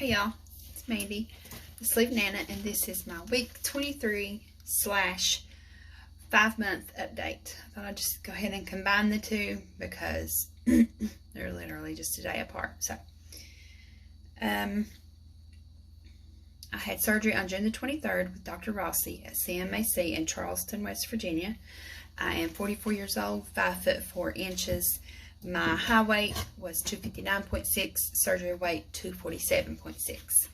Hey y'all, it's Mandy, the Sleep Nana, and this is my week 23/5 month update. I thought I'd just go ahead and combine the two because they're literally just a day apart. So, I had surgery on June the 23rd with Dr. Rossi at CMAC in Charleston, West Virginia. I am 44 years old, 5 foot 4 inches. My high weight was 259.6, surgery weight 247.6.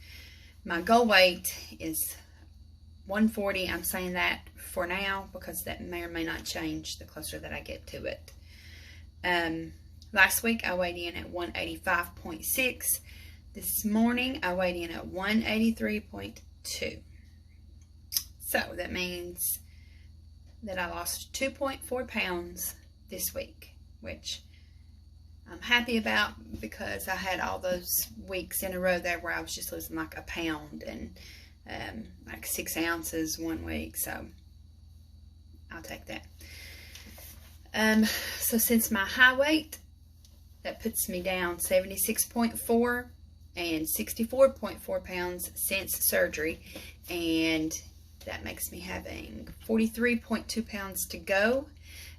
My goal weight is 140. I'm saying that for now because that may or may not change the closer that I get to it. Last week I weighed in at 185.6. This morning I weighed in at 183.2. So that means that I lost 2.4 pounds this week, which I'm happy about because I had all those weeks in a row there where I was just losing like a pound and like 6 ounces one week, so I'll take that. So since my high weight, that puts me down 76.4 and 64.4 pounds since surgery, and that makes me having 43.2 pounds to go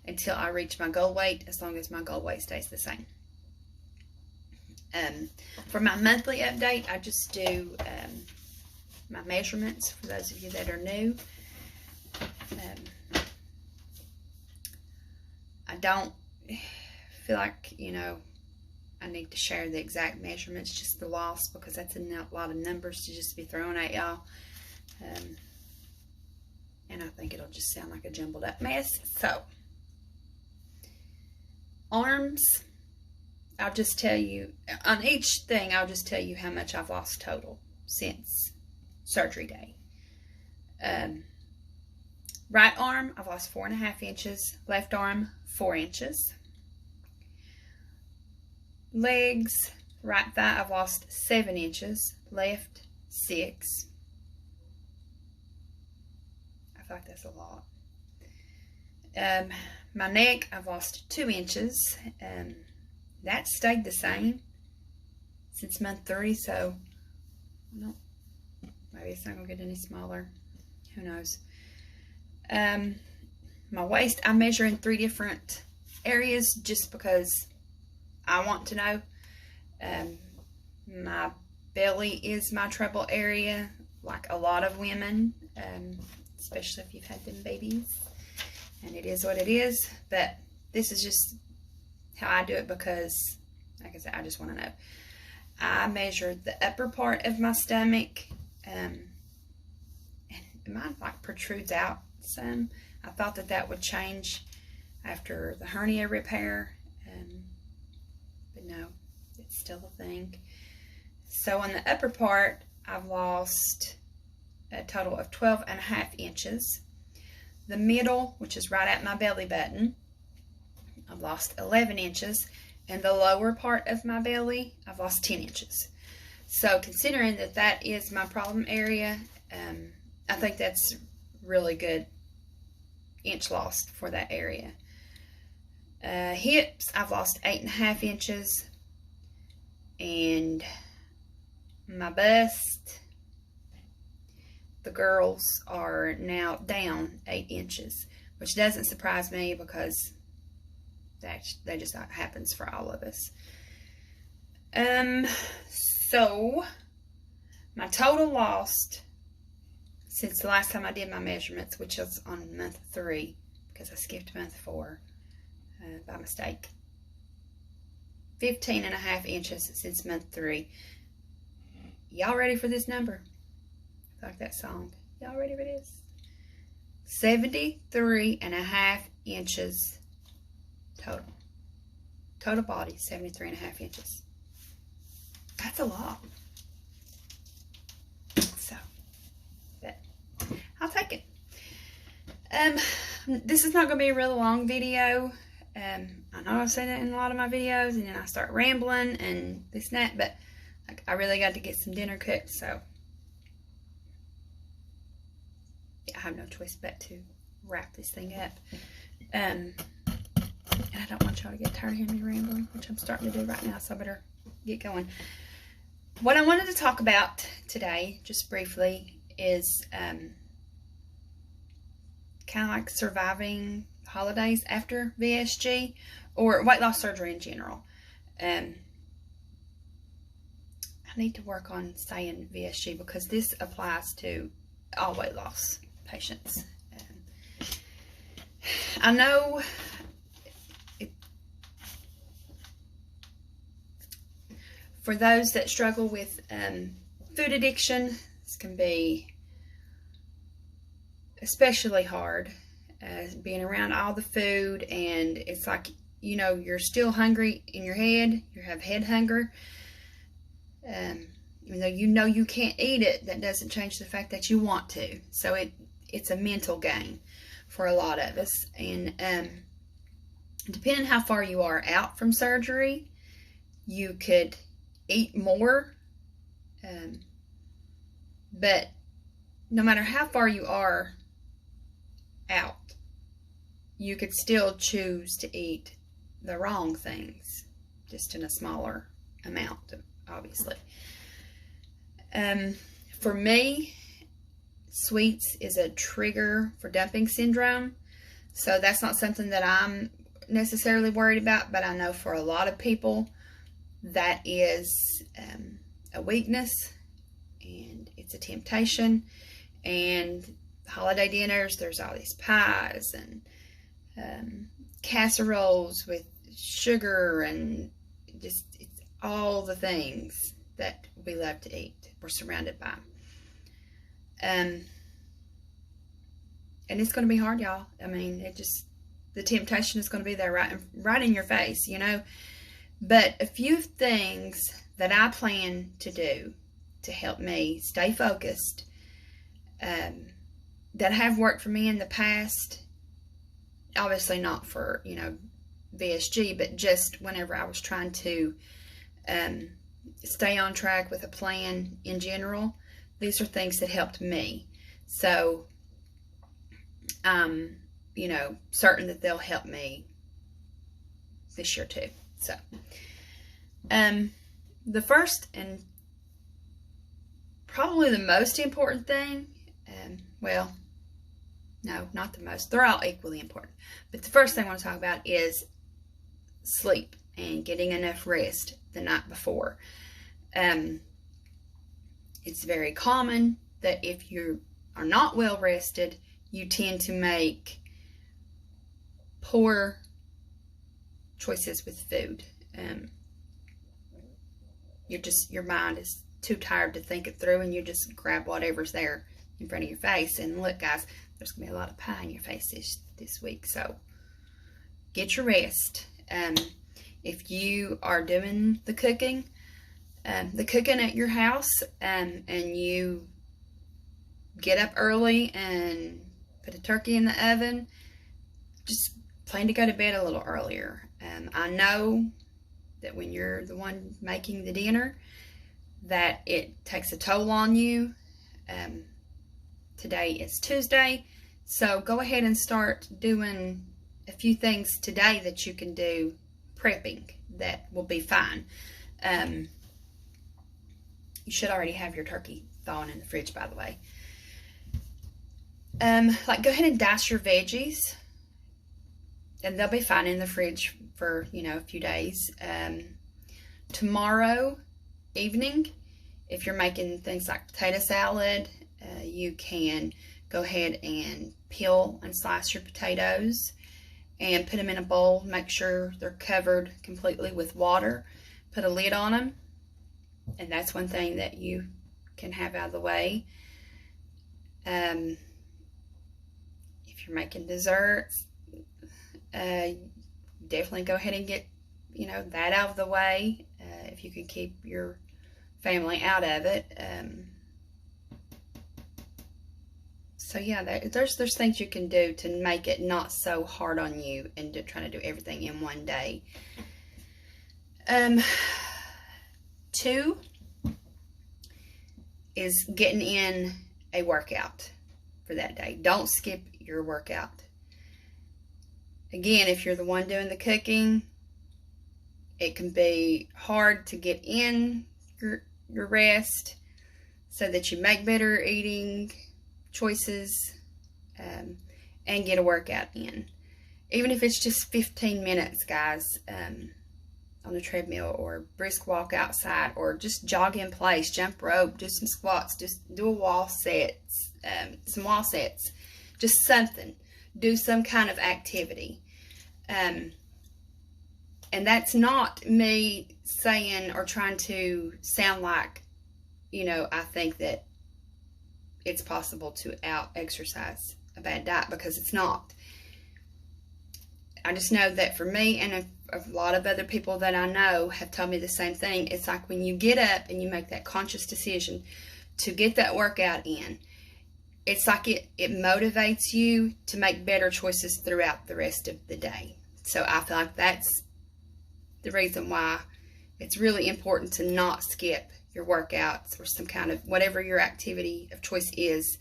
until I reach my goal weight, as long as my goal weight stays the same. For my monthly update, I just do my measurements for those of you that are new. I don't feel like, I need to share the exact measurements, just the loss, because that's a lot of numbers to just be thrown at y'all. And I think it'll just sound like a jumbled up mess. So, arms, I'll just tell you, on each thing, I'll just tell you how much I've lost total since surgery day. Right arm, I've lost 4.5 inches. Left arm, 4 inches. Legs, right thigh, I've lost 7 inches. Left, 6. I feel like that's a lot. My neck, I've lost 2 inches. That stayed the same since month 3, so no, maybe it's not going to get any smaller. Who knows? My waist, I measure in 3 different areas just because I want to know. My belly is my trouble area, like a lot of women, especially if you've had them babies, and it is what it is. But this is just how I do it because, like I said, I just want to know. I measured the upper part of my stomach, and mine like protrudes out some. I thought that would change after the hernia repair, but no, it's still a thing. So on the upper part, I've lost a total of 12.5 inches. The middle, which is right at my belly button, I've lost 11 inches, and the lower part of my belly, I've lost 10 inches. So considering that is my problem area, I think that's really good inch lost for that area. Hips, I've lost 8.5 inches, and my bust, the girls are now down 8 inches, which doesn't surprise me because that just happens for all of us. So my total lost since the last time I did my measurements, which was on month 3, because I skipped month 4 by mistake. 15.5 inches since month 3. Y'all ready for this number? I like that song. Y'all ready for this? 73.5 inches total. Total body, 73.5 inches. That's a lot. So, but I'll take it. This is not going to be a really long video. I know I've said that in a lot of my videos, and then I start rambling and this and that, but I really got to get some dinner cooked, so yeah, I have no choice but to wrap this thing up. And I don't want y'all to get tired of hearing me rambling, which I'm starting to do right now, so I better get going. What I wanted to talk about today, just briefly, is kind of like surviving holidays after VSG or weight loss surgery in general. I need to work on saying VSG because this applies to all weight loss patients. I know for those that struggle with food addiction, this can be especially hard, being around all the food, and it's like, you know, you're still hungry in your head. You have head hunger. Even though you know you can't eat it, that doesn't change the fact that you want to. So it's a mental game for a lot of us. And depending on how far you are out from surgery, you could eat more. But no matter how far you are out, you could still choose to eat the wrong things, just in a smaller amount, obviously. For me, sweets is a trigger for dumping syndrome, so that's not something that I'm necessarily worried about, but I know for a lot of people that is a weakness, and it's a temptation. And holiday dinners, there's all these pies and casseroles with sugar and just it's all the things that we love to eat. We're surrounded by. And it's going to be hard, y'all. I mean, the temptation is going to be there right in your face, you know. But a few things that I plan to do to help me stay focused, that have worked for me in the past, obviously not for, you know, VSG, but just whenever I was trying to stay on track with a plan in general, these are things that helped me. So, you know, certain that they'll help me this year too. So, the first and probably the most important thing, well, no, not the most. They're all equally important. But the first thing I want to talk about is sleep and getting enough rest the night before. It's very common that if you are not well rested, you tend to make poor choices with food. Your mind is too tired to think it through, and you just grab whatever's there in front of your face. And look, guys, there's gonna be a lot of pie in your face this week, so get your rest. If you are doing the cooking at your house, and you get up early and put a turkey in the oven, just plan to go to bed a little earlier. I know that when you're the one making the dinner, that it takes a toll on you. Today is Tuesday, so go ahead and start doing a few things today that you can do prepping that will be fine. You should already have your turkey thawing in the fridge, by the way. Like, go ahead and dice your veggies, and they'll be fine in the fridge for, you know, a few days. Tomorrow evening, if you're making things like potato salad, you can go ahead and peel and slice your potatoes and put them in a bowl. Make sure they're covered completely with water. Put a lid on them, and that's one thing that you can have out of the way. If you're making desserts, definitely go ahead and get, you know, that out of the way, if you can keep your family out of it. So yeah, there's things you can do to make it not so hard on you and to try to do everything in one day. 2 is getting in a workout for that day. Don't skip your workout. Again, if you're the one doing the cooking, it can be hard to get in your rest so that you make better eating choices, and get a workout in. Even if it's just 15 minutes, guys, on the treadmill, or brisk walk outside, or just jog in place, jump rope, do some squats, just do a wall sets, some wall sets, just something. Do some kind of activity. And that's not me saying or trying to sound like, you know, I think that it's possible to out-exercise a bad diet, because it's not. I just know that for me and a lot of other people that I know have told me the same thing. It's like when you get up and you make that conscious decision to get that workout in, it's like it motivates you to make better choices throughout the rest of the day. So I feel like that's the reason why it's really important to not skip your workouts or some kind of whatever your activity of choice is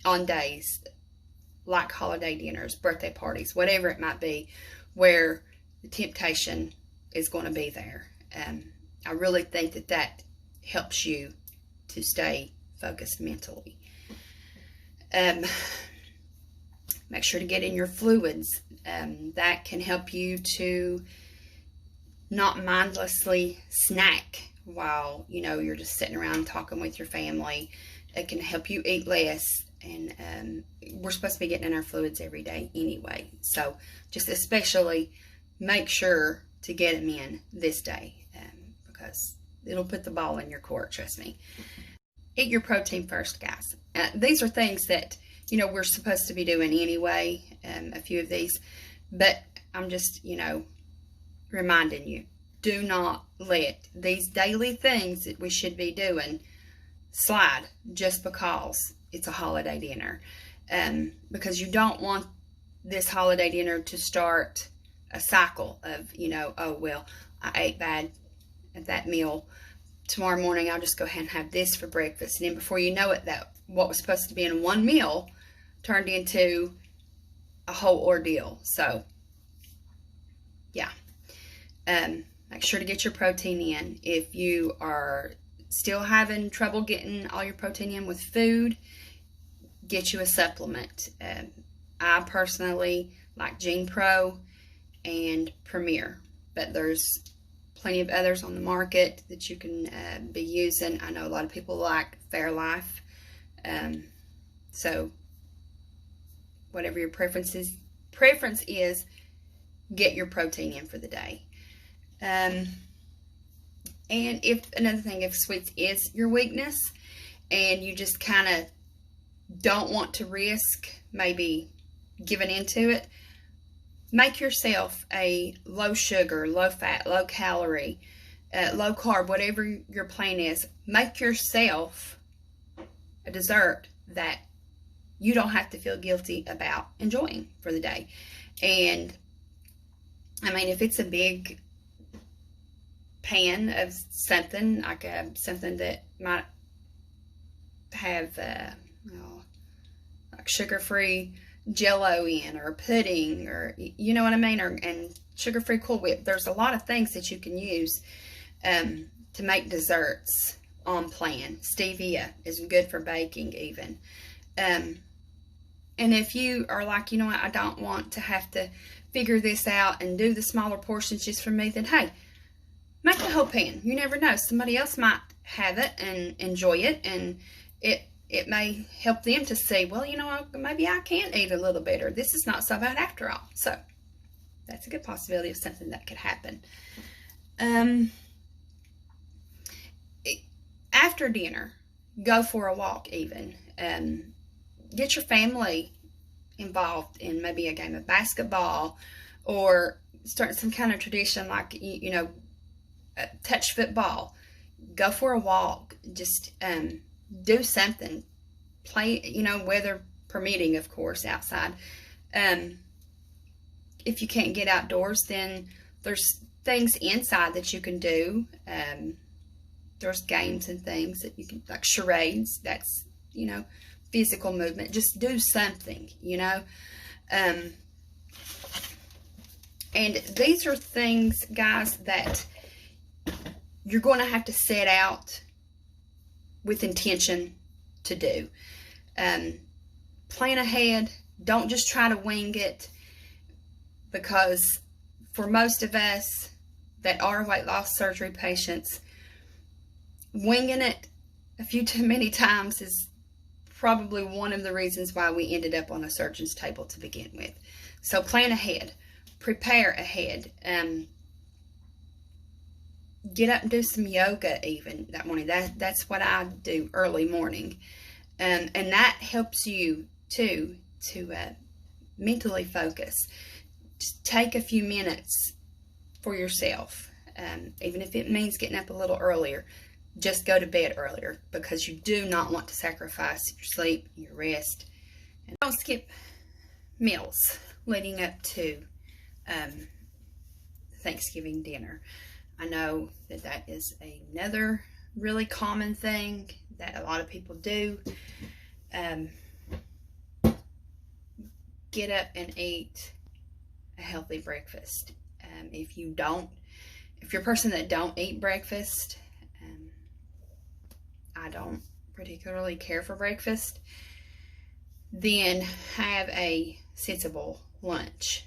on days like holiday dinners, birthday parties, whatever it might be, where the temptation is going to be there. I really think that that helps you to stay focused mentally. Make sure to get in your fluids. That can help you to not mindlessly snack while, you know, you're just sitting around talking with your family. It can help you eat less. And we're supposed to be getting in our fluids every day anyway. So just especially make sure to get them in this day, because it'll put the ball in your court, trust me. Eat your protein first, guys. These are things that, you know, we're supposed to be doing anyway, a few of these. But I'm just, you know, reminding you, do not let these daily things that we should be doing slide just because it's a holiday dinner, because you don't want this holiday dinner to start a cycle of, you know, oh, well, I ate bad at that meal. Tomorrow morning, I'll just go ahead and have this for breakfast. And then before you know it, that what was supposed to be in one meal turned into a whole ordeal. So, yeah. Make sure to get your protein in. If you are still having trouble getting all your protein in with food, get you a supplement. I personally like Gene Pro and Premier, but there's plenty of others on the market that you can be using. I know a lot of people like Fairlife. So whatever your preference is, get your protein in for the day. And if another thing, if sweets is your weakness and you just kind of don't want to risk maybe giving into it, make yourself a low sugar, low fat, low calorie, low carb, whatever your plan is. Make yourself a dessert that you don't have to feel guilty about enjoying for the day. And I mean, if it's a big pan of something, like something that might have like sugar-free Jell-O in, or pudding, or you know what I mean, and sugar-free Cool Whip. There's a lot of things that you can use to make desserts on plan. Stevia is good for baking even. And if you are like, you know what, I don't want to have to figure this out and do the smaller portions just for me, then hey, make the whole pan. You never know. Somebody else might have it and enjoy it, and it may help them to see, well, you know, maybe I can eat a little better. This is not so bad after all. So that's a good possibility of something that could happen. After dinner, go for a walk even. Get your family involved in maybe a game of basketball, or start some kind of tradition like, you know, touch football. Go for a walk. Just do something. Play, you know, weather permitting, of course, outside. If you can't get outdoors, then there's things inside that you can do. There's games and things that you can, like charades. That's, you know, physical movement. Just do something, you know. And these are things, guys, that you're going to have to set out with intention to do. Plan ahead. Don't just try to wing it, because for most of us that are weight loss surgery patients, winging it a few too many times is probably one of the reasons why we ended up on a surgeon's table to begin with. So plan ahead, prepare ahead. Get up and do some yoga even that morning. That's what I do early morning. And that helps you too to mentally focus. Just take a few minutes for yourself. Even if it means getting up a little earlier, just go to bed earlier, because you do not want to sacrifice your sleep, your rest. And don't skip meals leading up to Thanksgiving dinner. I know that is another really common thing that a lot of people do. Get up and eat a healthy breakfast. If you're a person that don't eat breakfast, I don't particularly care for breakfast, then have a sensible lunch,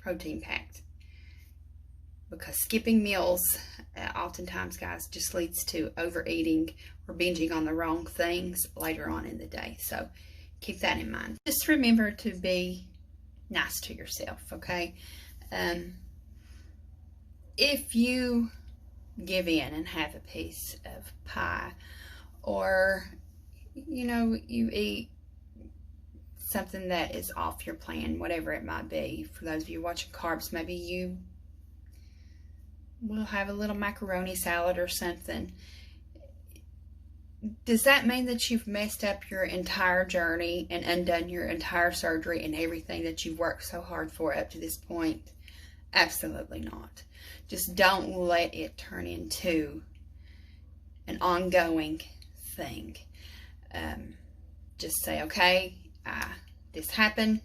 protein packed. Because skipping meals oftentimes, guys, just leads to overeating or binging on the wrong things later on in the day. So keep that in mind. Just remember to be nice to yourself, okay? If you give in and have a piece of pie, or you eat something that is off your plan, whatever it might be. For those of you watching carbs, maybe you will have a little macaroni salad or something. Does that mean that you've messed up your entire journey and undone your entire surgery and everything that you've worked so hard for up to this point? Absolutely not. Just don't let it turn into an ongoing thing. Just say, okay, this happened.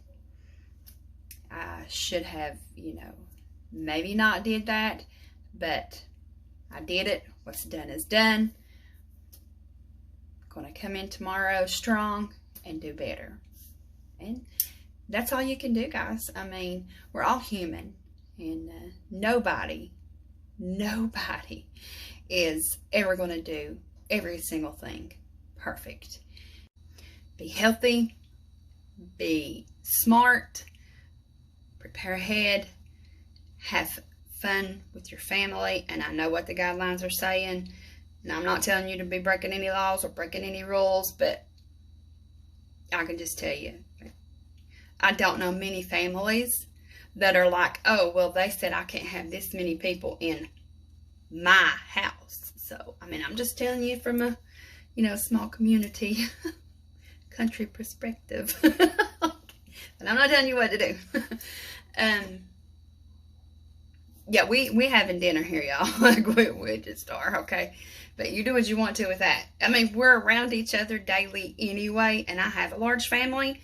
I should have, maybe not did that, but I did it. What's done is done. Going to come in tomorrow strong and do better. And that's all you can do, guys. I mean, we're all human, and nobody is ever going to do every single thing perfect. Be healthy, be smart, prepare ahead, have fun with your family. And I know what the guidelines are saying. And I'm not telling you to be breaking any laws or breaking any rules, but I can just tell you, I don't know many families that are like, oh, well, they said I can't have this many people in my house. So, I mean, I'm just telling you from a, small community, country perspective. But I'm not telling you what to do. Yeah, we having dinner here, y'all. Like, we just are, okay? But you do what you want to with that. I mean, we're around each other daily anyway, and I have a large family.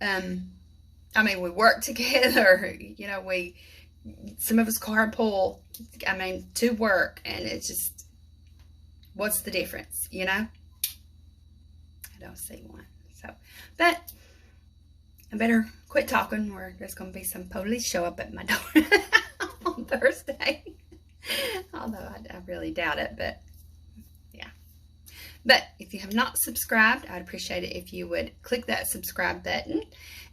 I mean, we work together, some of us carpool, to work, and it's just, what's the difference, I don't see one. So, but I better quit talking, or there's going to be some police show up at my door on Thursday. Although I really doubt it, but yeah. But if you have not subscribed, I'd appreciate it if you would click that subscribe button.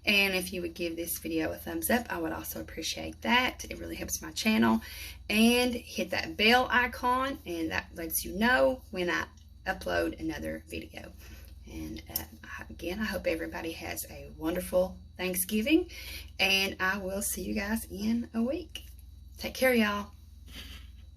And if you would give this video a thumbs up, I would also appreciate that. It really helps my channel. And hit that bell icon, and that lets you know when I upload another video. And again, I hope everybody has a wonderful Thanksgiving. And I will see you guys in a week. Take care, y'all.